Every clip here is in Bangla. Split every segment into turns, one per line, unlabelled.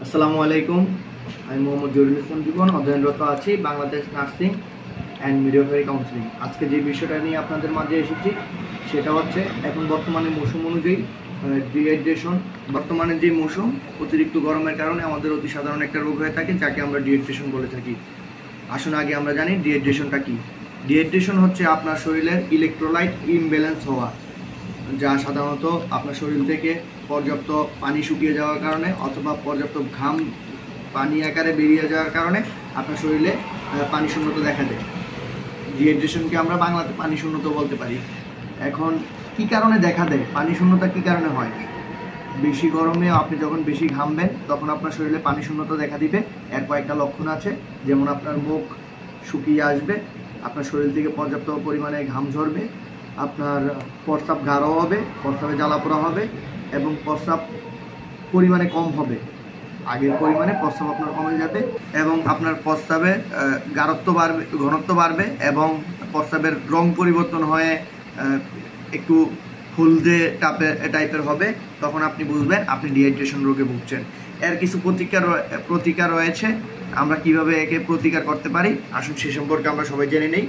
আসসালামু আলাইকুম। আমি মোহাম্মদ জহিরুল ইসলাম জীবন, অধ্যয়নরত আছি Bangladesh nursing and midwifery counselling. আজকে যে বিষয়টা নিয়ে আপনাদের মাঝে এসেছি সেটা হচ্ছে এখন বর্তমানে মৌসুম অনুযায়ী ডিহাইড্রেশন। বর্তমানে যে মৌসুম, অতিরিক্ত গরমের কারণে আমাদের অতি সাধারণ একটা রোগ হয়ে থাকে যাকে আমরা ডিহাইড্রেশন বলে থাকি। আসুন আগে আমরা জানি ডিহাইড্রেশনটা কি। ডিহাইড্রেশন হচ্ছে আপনার শরীরের ইলেকট্রোলাইট ইমব্যালেন্স হওয়া, যা সাধারণত আপনার শরীর থেকে পর্যাপ্ত পানি শুকিয়ে যাওয়ার কারণে অথবা পর্যাপ্ত ঘাম পানি আকারে বেরিয়ে যাওয়ার কারণে আপনার শরীরে পানি শূন্যতা দেখা দেয়। ডিহাইড্রেশনকে আমরা বাংলাতে পানি শূন্যতা বলতে পারি। এখন কি কারণে দেখা দেয়, পানি শূন্যতা কি কারণে হয়? বেশি গরমে আপনি যখন বেশি ঘামবেন তখন আপনার শরীরে পানি শূন্যতা দেখা দিবে। এর কয়েকটা লক্ষণ আছে, যেমন আপনার মুখ শুকিয়ে আসবে, আপনার শরীর থেকে পর্যাপ্ত পরিমাণে ঘাম ঝরবে, আপনার প্রস্রাব গাঢ় হবে, প্রস্রাবে জ্বালাপোড়া হবে এবং প্রস্রাব পরিমাণে কম হবে। আগের পরিমাণে প্রস্রাব আপনার কমে যাবে এবং আপনার প্রস্রাবে গাঢ়ত্ব বাড়বে, ঘনত্ব বাড়বে এবং প্রস্রাবের রং পরিবর্তন হয়ে একটু হলদে টাইপের হবে। তখন আপনি বুঝবেন আপনি ডিহাইড্রেশন রোগে ভুগছেন। এর কিছু প্রতিকার রয়েছে। আমরা কিভাবে একে প্রতিকার করতে পারি আসুন সে সম্পর্কে আমরা সবাই জেনে নেই।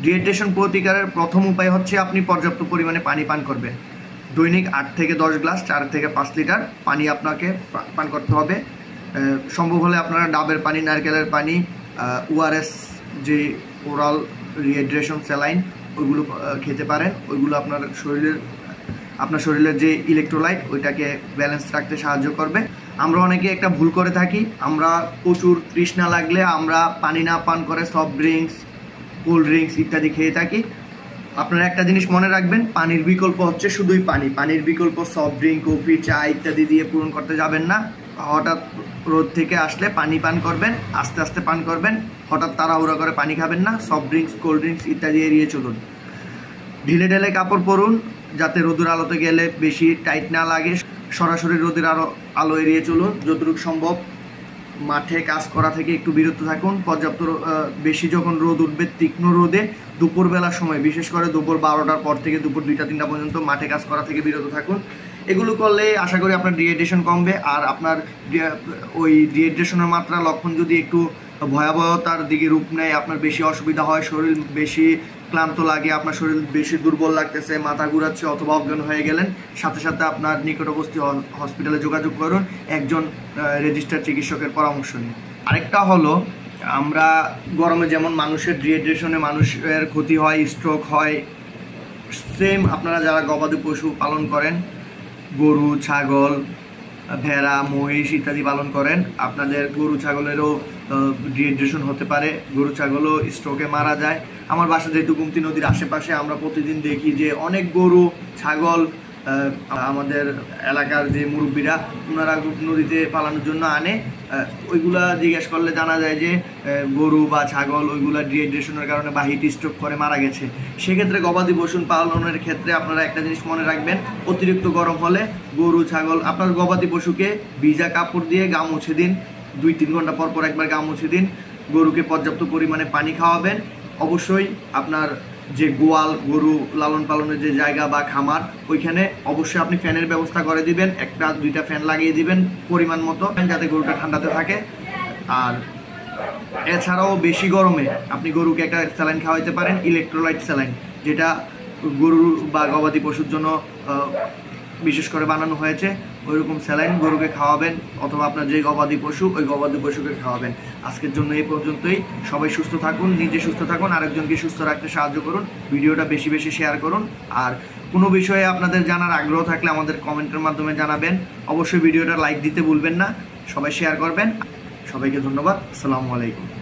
ডিহাইড্রেশন প্রতিকারের প্রথম উপায় হচ্ছে আপনি পর্যাপ্ত পরিমাণে পানি পান করবেন। দৈনিক 8 থেকে 10 গ্লাস 4 থেকে 5 লিটার পানি আপনাকে পান করতে হবে। সম্ভব হলে আপনারা ডাবের পানি, নারকেলের পানি, ওআরএস যে ওরাল রিহাইড্রেশন স্যালাইন ওইগুলো খেতে পারেন। ওইগুলো আপনার শরীরের যে ইলেকট্রোলাইট ওইটাকে ব্যালেন্স রাখতে সাহায্য করবে। আমরা অনেকে একটা ভুল করে থাকি, আমরা প্রচুর তৃষ্ণা লাগলে আমরা পানি না পান করে সফট ড্রিঙ্কস, কোল্ড ড্রিঙ্কস ইত্যাদি খেয়ে থাকি। আপনারা একটা জিনিস মনে রাখবেন, পানির বিকল্প হচ্ছে শুধুই পানি। পানির বিকল্প সফট ড্রিঙ্ক, কফি, চা ইত্যাদি দিয়ে পূরণ করতে যাবেন না। হঠাৎ রোদ থেকে আসলে পানি পান করবেন, আস্তে আস্তে পান করবেন। হঠাৎ তাড়াহুড়া করে পানি খাবেন না। সফট ড্রিঙ্কস, কোল্ড ড্রিঙ্কস ইত্যাদি এড়িয়ে চলুন। ঢিলে ঢেলে কাপড় পরুন যাতে রোদের আলোতে গেলে বেশি টাইট না লাগে। সরাসরি রোদের আলো এড়িয়ে চলুন। যতটুকু সম্ভব মাঠে কাজ করা থেকে একটু বিরত থাকুন। পর্যাপ্ত বেশি যখন রোদ উঠবে, তীক্ষ্ণ রোদে দুপুরবেলার সময়, বিশেষ করে দুপুর 12টার পর থেকে দুপুর 2টা-3টা পর্যন্ত মাঠে কাজ করা থেকে বিরত থাকুন। এগুলো করলে আশা করি আপনার ডিহাইড্রেশন কমবে। আর আপনার ওই ডিহাইড্রেশনের মাত্রা লক্ষণ যদি একটু ভয়াবহতার দিকে রূপ নেয়, আপনার বেশি অসুবিধা হয়, শরীর বেশি ক্লান্ত লাগে, আপনার শরীর বেশি দুর্বল লাগতেছে, মাথা ঘুরাচ্ছে অথবা অজ্ঞান হয়ে গেলেন, সাথে সাথে আপনার নিকটবর্তী হসপিটালে যোগাযোগ করুন একজন রেজিস্টার্ড চিকিৎসকের পরামর্শ নিন। আরেকটা হলো, আমরা গরমে যেমন মানুষের ডিহাইড্রেশনে মানুষের ক্ষতি হয়, স্ট্রোক হয়, সেম আপনারা যারা গবাদি পশু পালন করেন, গরু, ছাগল, ভেড়া, মহিষ ইত্যাদি পালন করেন, আপনাদের গরু ছাগলেরও ডিহাইড্রেশন হতে পারে। গরু ছাগলও স্ট্রোকে মারা যায়। আমার বাসা যেহেতু গুমতি নদীর আশেপাশে, আমরা প্রতিদিন দেখি যে অনেক গরু ছাগল আমাদের এলাকার যে মুরব্বীরা ওনারা নদীতে পালানোর জন্য আনে। ওইগুলা জিজ্ঞেস করলে জানা যায় যে গরু বা ছাগল ওইগুলা ডিহাইড্রেশনের কারণে বা হিট স্ট্রোক করে মারা গেছে। সেক্ষেত্রে গবাদি পশু পালনের ক্ষেত্রে আপনারা একটা জিনিস মনে রাখবেন, অতিরিক্ত গরম হলে গরু ছাগল আপনার গবাদি পশুকে ভিজা কাপড় দিয়ে গা মুছে দিন। 2-3 ঘন্টা পর পর একবার গা মুছে দিন। গরুকে পর্যাপ্ত পরিমাণে পানি খাওয়াবেন। অবশ্যই আপনার যে গোয়াল, গরু লালন পালনের যে জায়গা বা খামার, ওইখানে অবশ্যই আপনি ফ্যানের ব্যবস্থা করে দিবেন। 1-2টা ফ্যান লাগিয়ে দিবেন পরিমাণ মতো, যাতে গরুটা ঠান্ডাতে থাকে। আর এছাড়াও বেশি গরমে আপনি গরুকে একটা স্যালাইন খাওয়াইতে পারেন, ইলেকট্রোলাইট স্যালাইন, যেটা গরু বা গবাদি পশুর জন্য বিশেষ করে বানানো হয়েছে। ওইরকম স্যালাইন গরুকে খাওয়াবেন অথবা আপনার যে গবাদি পশু ওই গবাদি পশুকে খাওয়াবেন। আজকের জন্য এই পর্যন্তই। সবাই সুস্থ থাকুন, নিজে সুস্থ থাকুন, আরেকজনকে সুস্থ রাখতে সাহায্য করুন। ভিডিওটা বেশি বেশি শেয়ার করুন। আর কোনো বিষয়ে আপনাদের জানার আগ্রহ থাকলে আমাদের কমেন্টের মাধ্যমে জানাবেন। অবশ্যই ভিডিওটা লাইক দিতে ভুলবেন না। সবাই শেয়ার করবেন। সবাইকে ধন্যবাদ। আসসালামু আলাইকুম।